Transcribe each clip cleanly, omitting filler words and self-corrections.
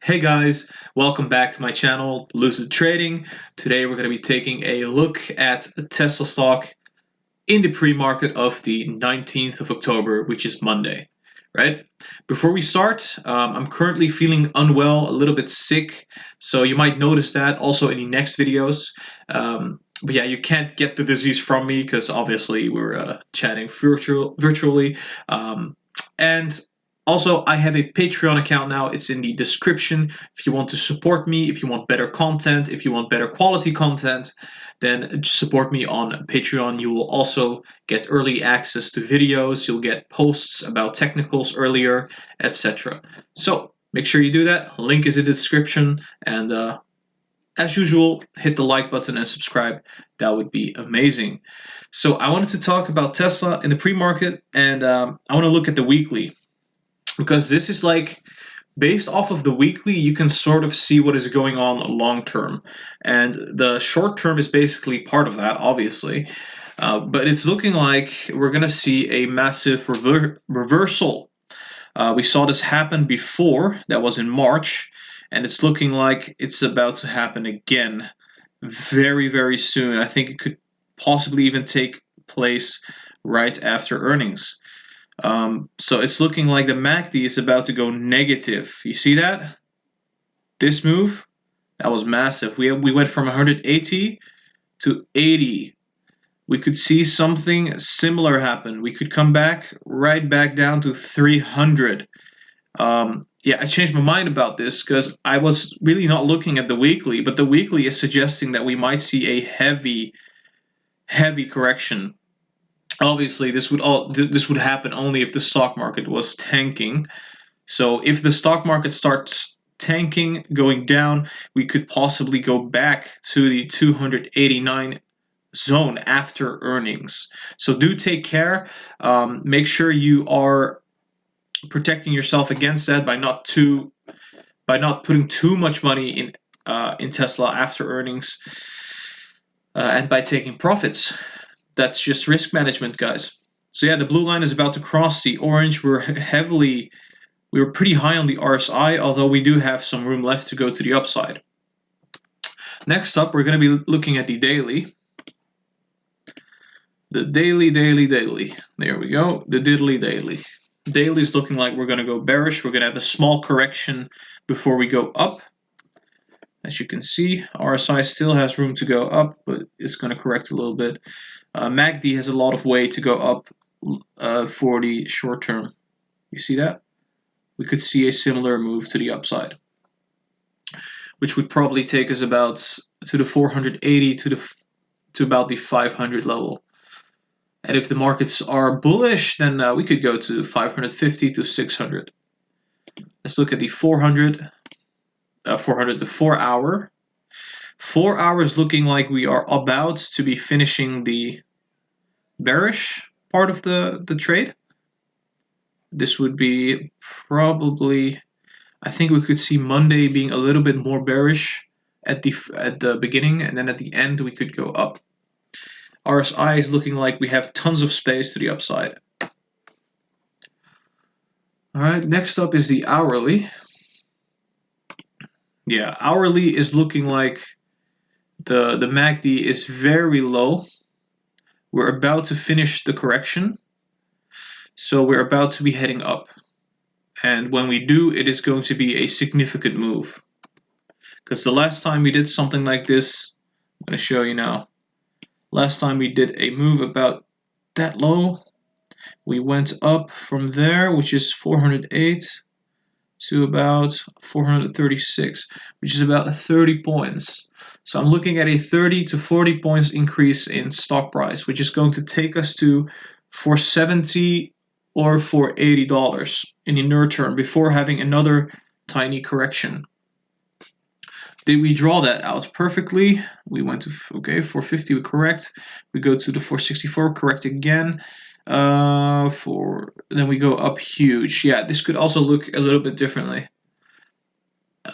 Hey guys, welcome back to my channel, Lucid Trading. Today we're going to be taking a look at Tesla stock in the pre-market of the 19th of October, which is Monday, right? Before we start, I'm currently feeling unwell, a little bit sick, so you might notice that also in the next videos. But yeah, you can't get the disease from me because obviously we're chatting virtually. And also, I have a Patreon account now. It's in the description. If you want to support me, if you want better content, if you want better quality content, then support me on Patreon. You will also get early access to videos. You'll get posts about technicals earlier, etc. So make sure you do that. Link is in the description. And as usual, hit the like button and subscribe. That would be amazing. So I wanted to talk about Tesla in the pre-market, and I want to look at the weekly, because this is like based off of the weekly you can sort of see what is going on long term, and the short term is basically part of that, obviously. But it's looking like we're going to see a massive reversal. We saw this happen before, that was in March, and it's looking like it's about to happen again very, very soon. I think it could possibly even take place right after earnings. So it's looking like the MACD is about to go negative. You see that? This move, that was massive. We went from 180 to 80. We could see something similar happen. We could come back right back down to 300. Yeah, I changed my mind about this because I was really not looking at the weekly, but the weekly is suggesting that we might see a heavy, heavy correction. Obviously, this would happen only if the stock market was tanking. So if the stock market starts tanking, going down, we could possibly go back to the 289 zone after earnings. So do take care. Make sure you are protecting yourself against that by not putting too much money in Tesla after earnings, and by taking profits. That's just risk management, guys. So yeah, the blue line is about to cross the orange. We were pretty high on the RSI, although we do have some room left to go to the upside. Next up, we're going to be looking at the daily. The daily. There we go. The diddly daily. Daily is looking like we're going to go bearish. We're going to have a small correction before we go up. As you can see, RSI still has room to go up, but it's going to correct a little bit. MACD has a lot of way to go up for the short term. You see that? We could see a similar move to the upside, which would probably take us about to the 480 to about the 500 level. And if the markets are bullish, then we could go to 550 to 600. Let's look at the 400, the 4 hour. 4 hours looking like we are about to be finishing the bearish part of the trade. This would be probably, I think we could see Monday being a little bit more bearish at the beginning, and then at the end we could go up. RSI is looking like we have tons of space to the upside. All right, next up is the hourly. Yeah, hourly is looking like the MACD is very low. We're about to finish the correction, so we're about to be heading up. And when we do, it is going to be a significant move. Because the last time we did something like this, I'm going to show you now. Last time we did a move about that low, we went up from there, which is 408, to about 436, which is about 30 points. So I'm looking at a 30 to 40 points increase in stock price, which is going to take us to $470 or $480 in the near term before having another tiny correction. Did we draw that out perfectly? We went to, okay, 450, we correct. We go to the 464, correct again. Then we go up huge. Yeah, this could also look a little bit differently.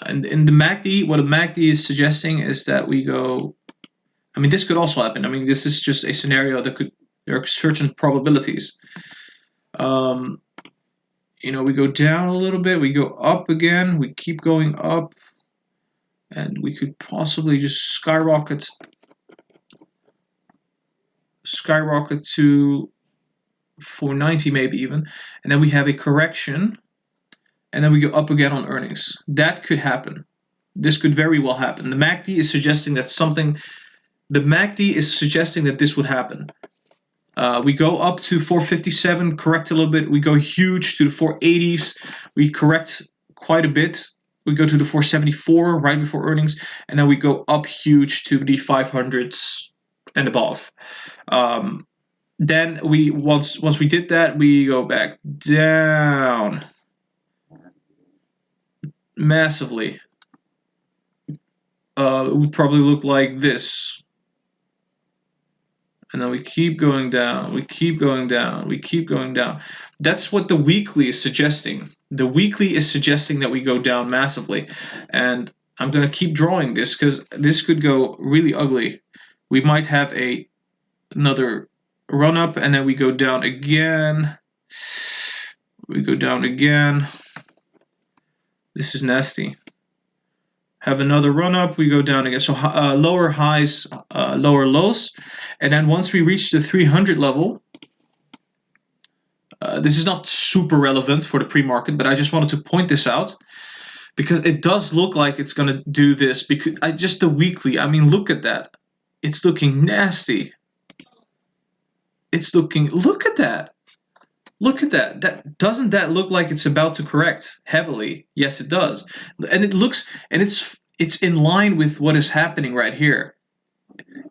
And in the MACD, what a MACD is suggesting is that we go, I mean, this could also happen. I mean, this is just a scenario that there are certain probabilities. we go down a little bit, we go up again, we keep going up, and we could possibly just skyrocket to 490 maybe even, and then we have a correction, and then we go up again on earnings. That could happen. This could very well happen. The MACD is suggesting that this would happen. We go up to 457, correct a little bit. We go huge to the 480s. We correct quite a bit. We go to the 474 right before earnings, and then we go up huge to the 500s and above. Then once we did that, we go back down massively. It would probably look like this. And then we keep going down, we keep going down, we keep going down. That's what the weekly is suggesting. The weekly is suggesting that we go down massively. And I'm going to keep drawing this because this could go really ugly. We might have another run up, and then we go down again. We go down again. This is nasty. Have another run up, we go down again. So lower highs, lower lows. And then once we reach the 300 level, this is not super relevant for the pre-market, but I just wanted to point this out because it does look like it's going to do this. Because just the weekly, I mean, look at that. It's looking nasty. It's looking, look at that. Look at that. Doesn't that look like it's about to correct heavily? Yes, it does. And it looks, and it's in line with what is happening right here.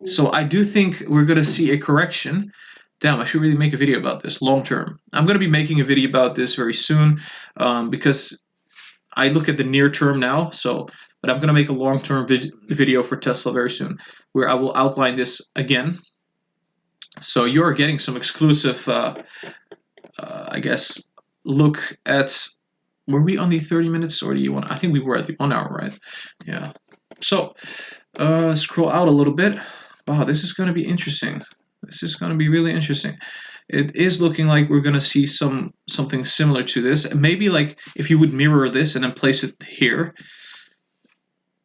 So I do think we're going to see a correction. Damn, I should really make a video about this long term. I'm going to be making a video about this very soon because I look at the near term now. But I'm going to make a long term video for Tesla very soon where I will outline this again. So you're getting some exclusive I guess, look at, were we on the 30 minutes or do you want, I think we were at the 1 hour, right? Yeah. So, scroll out a little bit. Wow, this is going to be interesting. This is going to be really interesting. It is looking like we're going to see something similar to this. Maybe like if you would mirror this and then place it here.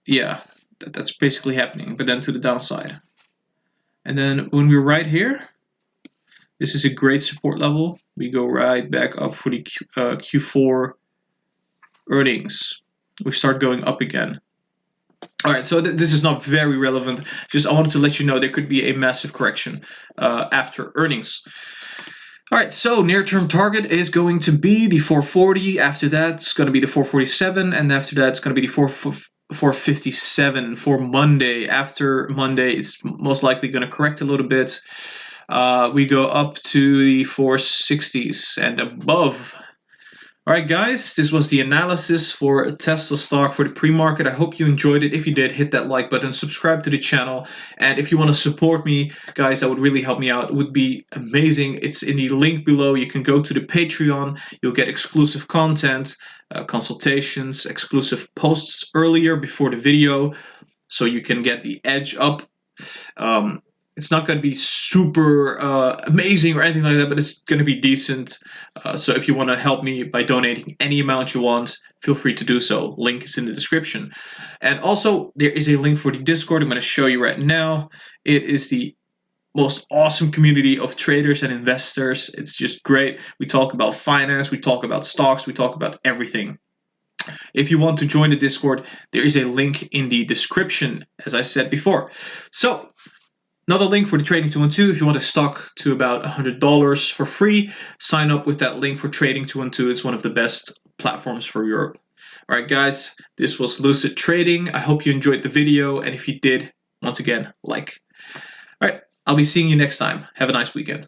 Yeah, that's basically happening, but then to the downside. And then when we're right here, this is a great support level. We go right back up for the Q4 earnings. We start going up again. All right, so this is not very relevant. Just I wanted to let you know there could be a massive correction after earnings. All right, so near-term target is going to be the 440. After that, it's going to be the 447, and after that, it's going to be the 457 for Monday. After Monday, it's most likely going to correct a little bit. We go up to the 460s and above. All right, guys, this was the analysis for Tesla stock for the pre-market. I hope you enjoyed it. If you did, hit that like button, subscribe to the channel. And if you want to support me, guys, that would really help me out. It would be amazing. It's in the link below. You can go to the Patreon. You'll get exclusive content, consultations, exclusive posts earlier before the video, so you can get the edge up. It's not going to be super amazing or anything like that, but it's going to be decent. So if you want to help me by donating any amount you want, feel free to do so. Link is in the description. And also, there is a link for the Discord I'm going to show you right now. It is the most awesome community of traders and investors. It's just great. We talk about finance, we talk about stocks, we talk about everything. If you want to join the Discord, there is a link in the description, as I said before. So, another link for the Trading 212. If you want a stock to about $100 for free, sign up with that link for Trading 212. It's one of the best platforms for Europe. All right, guys, this was Lucid Trading. I hope you enjoyed the video, and if you did, once again, like. All right, I'll be seeing you next time. Have a nice weekend.